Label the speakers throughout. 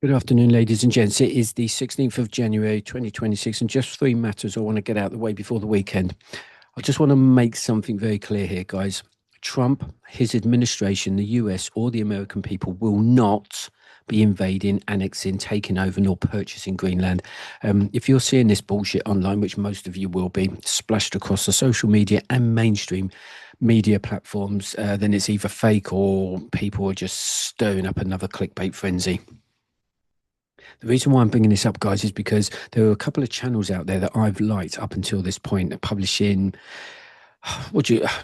Speaker 1: Good afternoon, ladies and gents. It is the 16th of January, 2026, and just three matters I want to get out of the way before the weekend. I just want to make something very clear here, guys. Trump, his administration, the US, or the American people will not be invading, annexing, taking over, nor purchasing Greenland. If you're seeing this bullshit online, which most of you will be, splashed across the social media and mainstream media platforms, then it's either fake or people are just stirring up another clickbait frenzy. The reason why I'm bringing this up, guys, is because there are a couple of channels out there that I've liked up until this point, publishing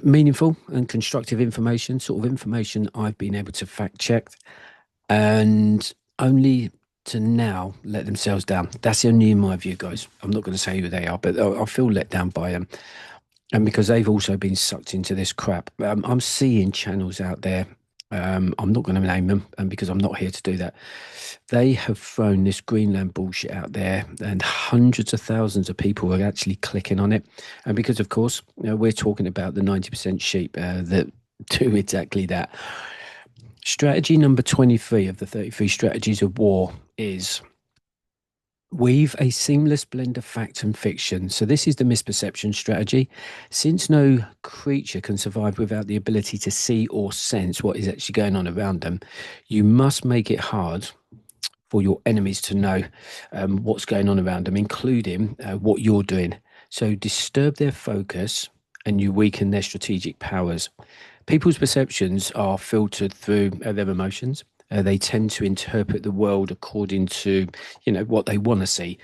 Speaker 1: meaningful and constructive information, sort of information I've been able to fact check, and only to now let themselves down. That's only in my view, guys. I'm not going to say who they are, but I feel let down by them, and because they've also been sucked into this crap. I'm seeing channels out there. I'm not going to name them, and because I'm not here to do that, they have thrown this Greenland bullshit out there, and hundreds of thousands of people are actually clicking on it. And because, of course, we're talking about the 90% sheep that do exactly that. Strategy number 23 of the 33 strategies of war is weave a seamless blend of fact and fiction. So this is the misperception strategy. Since no creature can survive without the ability to see or sense what is actually going on around them, you must make it hard for your enemies to know what's going on around them, including what you're doing. So disturb their focus and you weaken their strategic powers. People's perceptions are filtered through their emotions. They tend to interpret the world according to, what they want to see.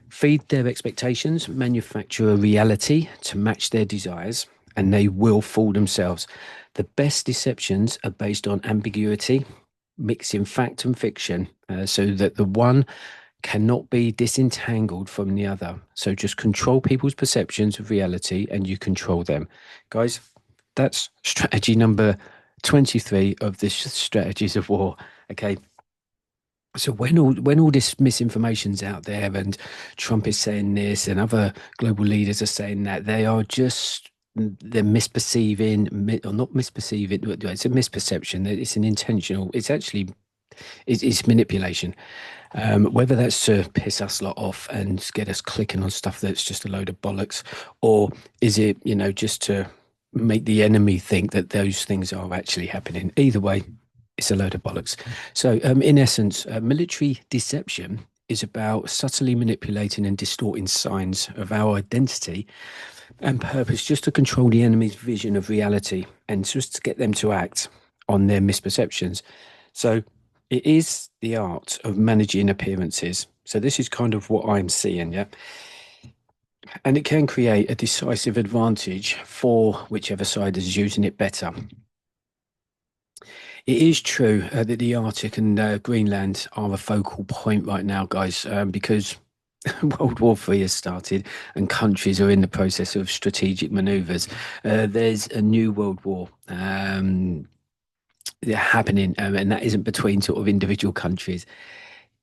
Speaker 1: Feed their expectations, manufacture a reality to match their desires, and they will fool themselves. The best deceptions are based on ambiguity, mixing fact and fiction, so that the one cannot be disentangled from the other. So just control people's perceptions of reality and you control them. Guys, that's strategy number 23 of the strategies of war. Okay. So when all this misinformation's out there and Trump is saying this and other global leaders are saying that, they're misperceiving or not misperceiving. It's a misperception. It's an intentional. It's manipulation. Whether that's to piss us lot off and get us clicking on stuff that's just a load of bollocks, or is it, just to make the enemy think that those things are actually happening? Either way, it's a load of bollocks. So, in essence, military deception is about subtly manipulating and distorting signs of our identity and purpose just to control the enemy's vision of reality and just to get them to act on their misperceptions. So, it is the art of managing appearances. So this is kind of what I'm seeing, yeah. And it can create a decisive advantage for whichever side is using it better. It is true that the Arctic and Greenland are a focal point right now, guys, because World War III has started and countries are in the process of strategic maneuvers. There's a new world war happening, and that isn't between sort of individual countries.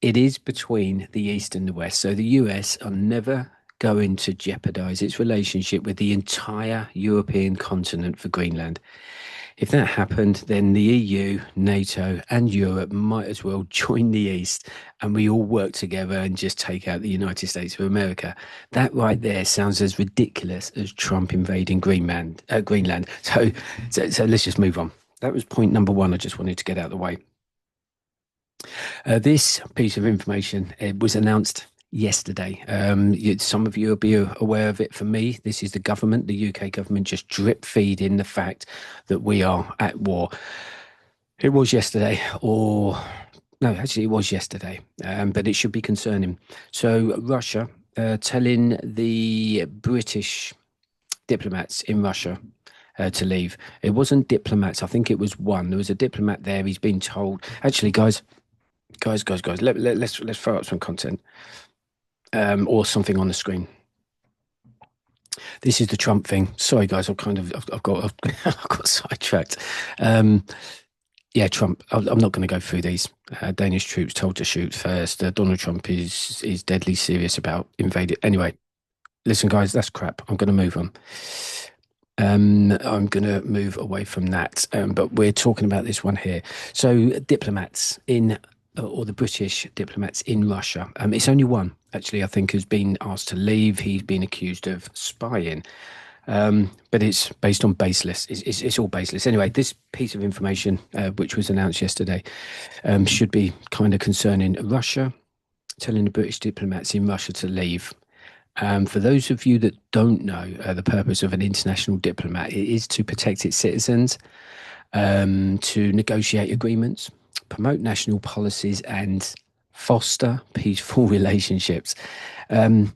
Speaker 1: It is between the East and the West. So the US are never going to jeopardize its relationship with the entire European continent for Greenland. If that happened, then the EU, NATO, and Europe might as well join the East and we all work together and just take out the United States of America. That right there sounds as ridiculous as Trump invading Greenland. So let's just move on. That was point number one. I just wanted to get out of the way. This piece of information was announced yesterday. Some of you will be aware of it. For me, this is the government, the UK government, just drip feeding the fact that we are at war. It was yesterday, or no, actually, it was yesterday, but it should be concerning. So, Russia telling the British diplomats in Russia to leave. It wasn't diplomats. I think it was one. There was a diplomat there. He's been told. Actually, guys. Let's throw up some content or something on the screen. This is the Trump thing. Sorry, guys. I've got sidetracked. Yeah, Trump. I'm not going to go through these. Danish troops told to shoot first. Donald Trump is deadly serious about invading. Anyway, listen, guys. That's crap. I'm going to move on. I'm going to move away from that. But we're talking about this one here. So, diplomats in or the British diplomats in Russia. It's only one, actually, I think, who's been asked to leave. He's been accused of spying. But it's based on baseless. It's all baseless. Anyway, this piece of information, which was announced yesterday, should be kind of concerning Russia, telling the British diplomats in Russia to leave. For those of you that don't know, the purpose of an international diplomat, it is to protect its citizens, to negotiate agreements, promote national policies, and foster peaceful relationships. And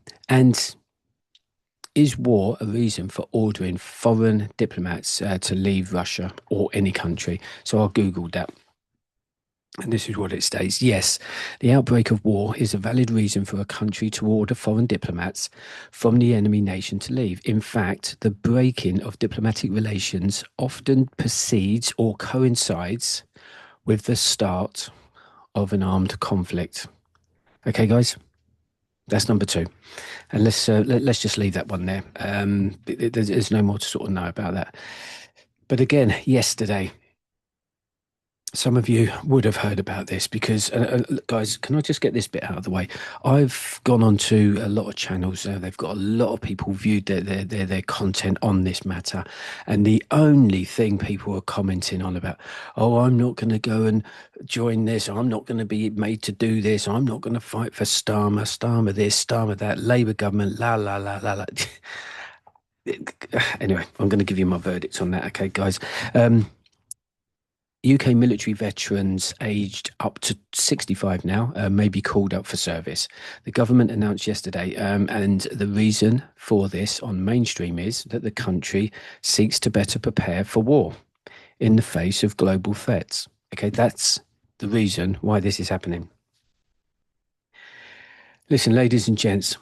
Speaker 1: is war a reason for ordering foreign diplomats to leave Russia or any country? So I Googled that. And this is what it states. Yes, the outbreak of war is a valid reason for a country to order foreign diplomats from the enemy nation to leave. In fact, the breaking of diplomatic relations often precedes or coincides with the start of an armed conflict. Okay, guys, that's number two. And let's just leave that one there. There's no more to sort of know about that. But again, yesterday, some of you would have heard about this because, guys, can I just get this bit out of the way? I've gone on to a lot of channels. They've got a lot of people viewed their content on this matter. And the only thing people are commenting on about, oh, I'm not going to go and join this. I'm not going to be made to do this. I'm not going to fight for Starmer this, Starmer that, Labour government, la, la, la, la, la. Anyway, I'm going to give you my verdicts on that. Okay, guys. UK military veterans aged up to 65 now may be called up for service. The government announced yesterday, and the reason for this on mainstream is that the country seeks to better prepare for war in the face of global threats. Okay, that's the reason why this is happening. Listen, ladies and gents,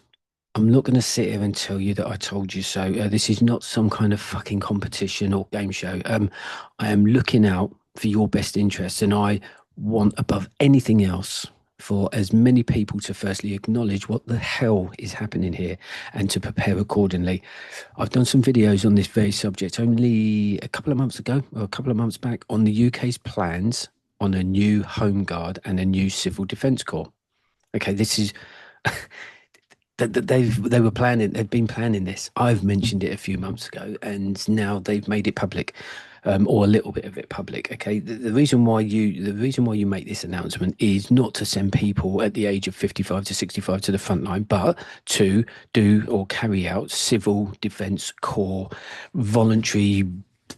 Speaker 1: I'm not going to sit here and tell you that I told you so. This is not some kind of fucking competition or game show. I am looking out for your best interests, and I want above anything else for as many people to firstly acknowledge what the hell is happening here and to prepare accordingly. I've done some videos on this very subject only a couple of months ago, or a couple of months back, on the UK's plans on a new Home Guard and a new Civil Defence Corps. Okay, this is they've been planning this. I've mentioned it a few months ago, and now they've made it public, or a little bit of it public. Okay, the reason why you make this announcement is not to send people at the age of 55 to 65 to the front line, but to do or carry out civil defence corps voluntary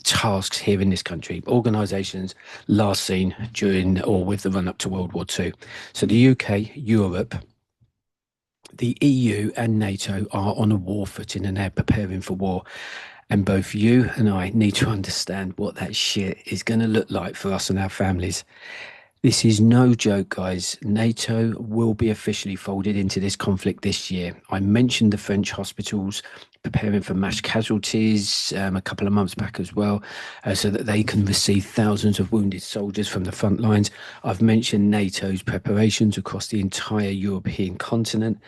Speaker 1: tasks here in this country, organisations last seen during or with the run up to World War II. So the UK, Europe, the EU and NATO are on a war footing and they're preparing for war. And both you and I need to understand what that shit is going to look like for us and our families. This is no joke, guys. NATO will be officially folded into this conflict this year. I mentioned the French hospitals preparing for mass casualties a couple of months back as well, so that they can receive thousands of wounded soldiers from the front lines. I've mentioned NATO's preparations across the entire European continent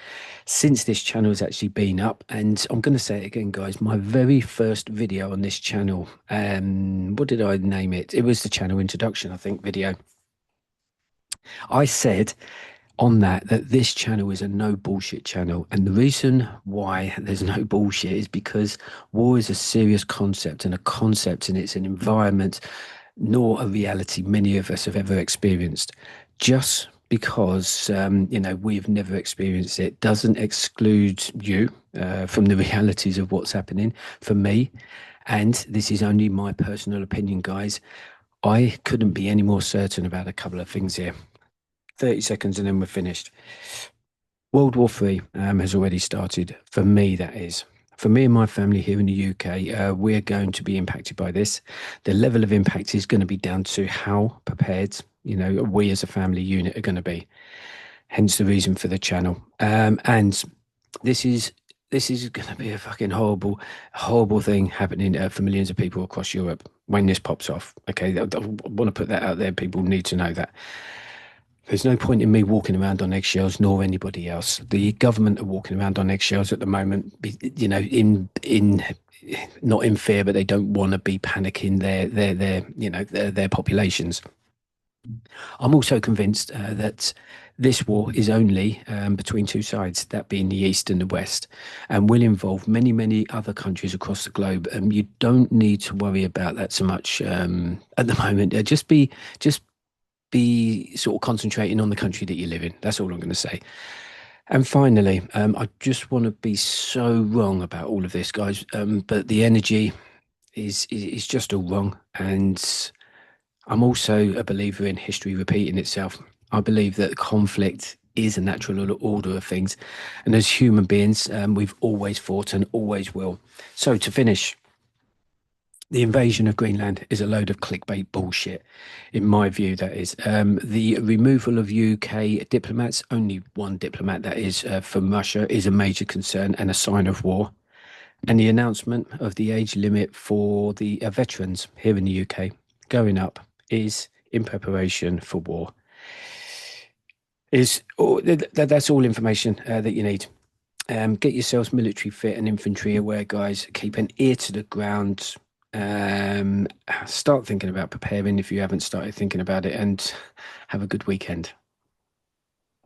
Speaker 1: since this channel has actually been up. And I'm going to say it again, guys, my very first video on this channel, what did I name it? It was the channel introduction, I think, video. I said on that this channel is a no bullshit channel, and the reason why there's no bullshit is because war is a serious concept, and a concept, and it's an environment nor a reality many of us have ever experienced. Just because we've never experienced it doesn't exclude you from the realities of what's happening. For me, and this is only my personal opinion, guys, I couldn't be any more certain about a couple of things here. 30 seconds and then we're finished. World War III has already started. For me, that is. For me and my family here in the UK, we're going to be impacted by this. The level of impact is going to be down to how prepared, we as a family unit are going to be. Hence the reason for the channel. And this is going to be a fucking horrible, horrible thing happening for millions of people across Europe when this pops off. Okay, I want to put that out there. People need to know that. There's no point in me walking around on eggshells, nor anybody else. The government are walking around on eggshells at the moment, in not in fear, but they don't want to be panicking their populations. I'm also convinced that this war is only between two sides, that being the East and the West, and will involve many, many other countries across the globe. You don't need to worry about that so much at the moment. Just be sort of concentrating on the country that you live in. That's all I'm going to say. And finally, I just want to be so wrong about all of this, guys. But the energy is just all wrong, and I'm also a believer in history repeating itself. I believe that conflict is a natural order of things. And as human beings, we've always fought and always will. So to finish, the invasion of Greenland is a load of clickbait bullshit, in my view, that is. The removal of UK diplomats, only one diplomat that is from Russia, is a major concern and a sign of war. And the announcement of the age limit for the veterans here in the UK going up is in preparation for war. That's all information that you need. Get yourselves military fit and infantry aware, guys. Keep an ear to the ground. Start thinking about preparing if you haven't started thinking about it, and have a good weekend.